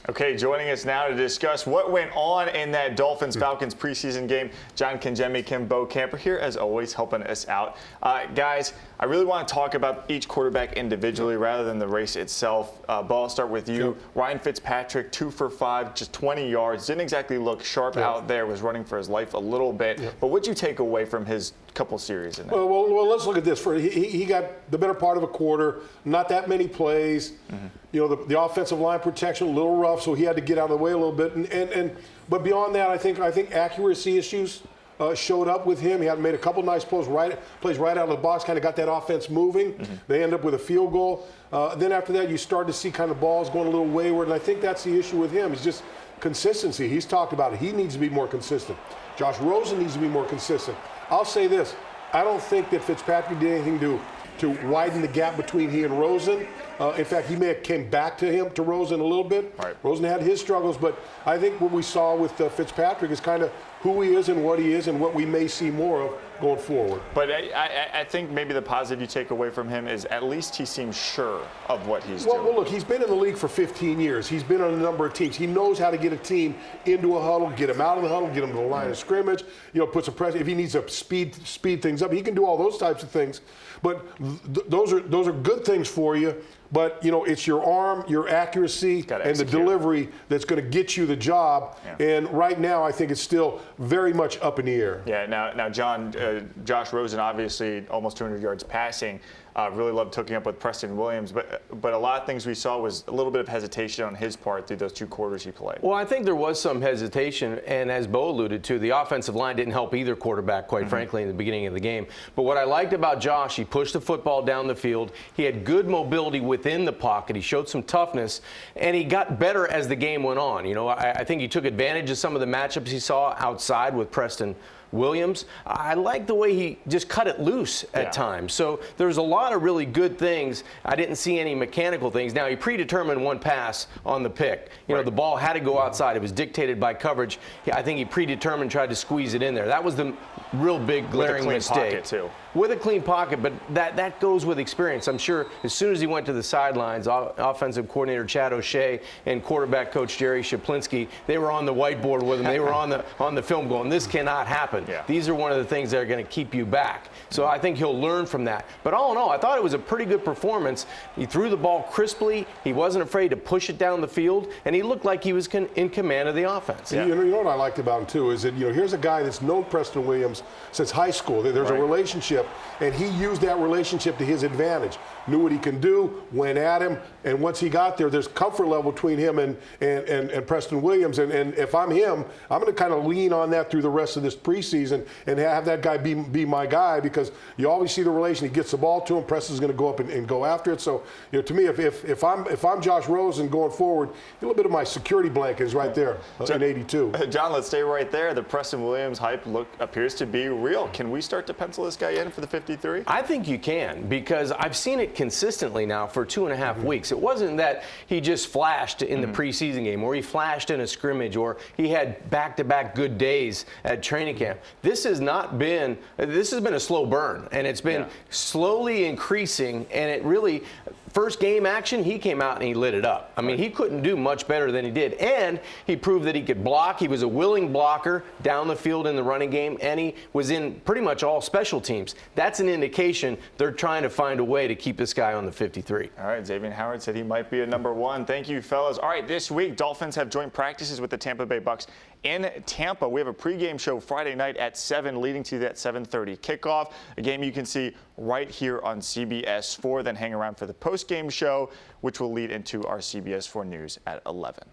Okay, joining us now to discuss what went on in that Dolphins-Falcons preseason game, John Congemi, Bokamper here, as always, helping us out. Guys, I really want to talk about each quarterback individually rather than the race itself. Bo, I'll start with you. Sure. Ryan Fitzpatrick, 2 for 5, just 20 yards. Didn't exactly look sharp out there, was running for his life a little bit. But what'd you take away from his couple series in there? Well, let's look at this. He got the better part of a quarter, not that many plays. You know, the offensive line protection a little rough, so he had to get out of the way a little bit. But beyond that, I think accuracy issues showed up with him. He had made a couple nice plays right out of the box, kind of got that offense moving. They end up with a field goal. Then after that, you start to see kind of balls going a little wayward, and I think that's the issue with him. It's just consistency. He's talked about it. He needs to be more consistent. Josh Rosen needs to be more consistent. I'll say this. I don't think that Fitzpatrick did anything to widen the gap between he and Rosen. In fact, he may have came back to Rosen a little bit. Right. Rosen had his struggles, but I think what we saw with Fitzpatrick is kind of who he is and what he is and what we may see more of going forward. But I think maybe the positive you take away from him is at least he seems sure of what he's doing. Well, look, he's been in the league for 15 years. He's been on a number of teams. He knows how to get a team into a huddle, get him out of the huddle, get him to the line of scrimmage, put some pressure. If he needs to speed things up, he can do all those types of things. But those are good things for you. But, it's your arm, your accuracy, and the delivery that's going to get you the job. Yeah. And right now, I think it's still very much up in the air. Yeah, now John, Josh Rosen, obviously almost 200 yards passing. Really loved hooking up with Preston Williams. But a lot of things we saw was a little bit of hesitation on his part through those 2 quarters he played. Well, I think there was some hesitation. And as Bo alluded to, the offensive line didn't help either quarterback, quite frankly, in the beginning of the game. But what I liked about Josh, he pushed the football down the field. He had good mobility within the pocket. He showed some toughness. And he got better as the game went on. I think he took advantage of some of the matchups he saw outside with Preston Williams. I like the way he just cut it loose at times. So there's a lot of really good things. I didn't see any mechanical things. Now, he predetermined one pass on the pick. The ball had to go outside. It was dictated by coverage. I think he predetermined, tried to squeeze it in there. That was the real big glaring mistake. With a clean pocket, too. With a clean pocket, but that goes with experience. I'm sure as soon as he went to the sidelines, offensive coordinator Chad O'Shea and quarterback coach Jerry Shaplinski, they were on the whiteboard with him. They were on the film going, this cannot happen. Yeah. These are one of the things that are going to keep you back. So I think he'll learn from that. But all in all, I thought it was a pretty good performance. He threw the ball crisply. He wasn't afraid to push it down the field, and he looked like he was in command of the offense. Yeah. You know what I liked about him, too, is that, here's a guy that's known Preston Williams since high school. There's a relationship, and he used that relationship to his advantage. Knew what he can do, went at him, and once he got there, there's comfort level between him and Preston Williams. And if I'm him, I'm going to kind of lean on that through the rest of this preseason and have that guy be my guy, because you always see the relation. He gets the ball to him, Preston's going to go up and go after it. So, to me, if I'm Josh Rosen going forward, a little bit of my security blanket is right there in 82. John, let's stay right there. The Preston Williams hype appears to be real. Can we start to pencil this guy in for the 53? I think you can, because I've seen it consistently now for 2.5 weeks. It wasn't that he just flashed in the preseason game, or he flashed in a scrimmage, or he had back-to-back good days at training camp. This has been a slow burn, and it's been slowly increasing, and it really, first game action, he came out and he lit it up. I mean, he couldn't do much better than he did, and he proved that he could block. He was a willing blocker down the field in the running game, and he was in pretty much all special teams. That's an indication they're trying to find a way to keep this guy on the 53. All right, Xavier Howard said he might be a number 1. Thank you, fellas. All right, this week, Dolphins have joint practices with the Tampa Bay Bucs in Tampa. We have a pregame show Friday night at 7, leading to that 7:30 kickoff, a game you can see right here on CBS4. Then hang around for the postgame show, which will lead into our CBS4 News at 11.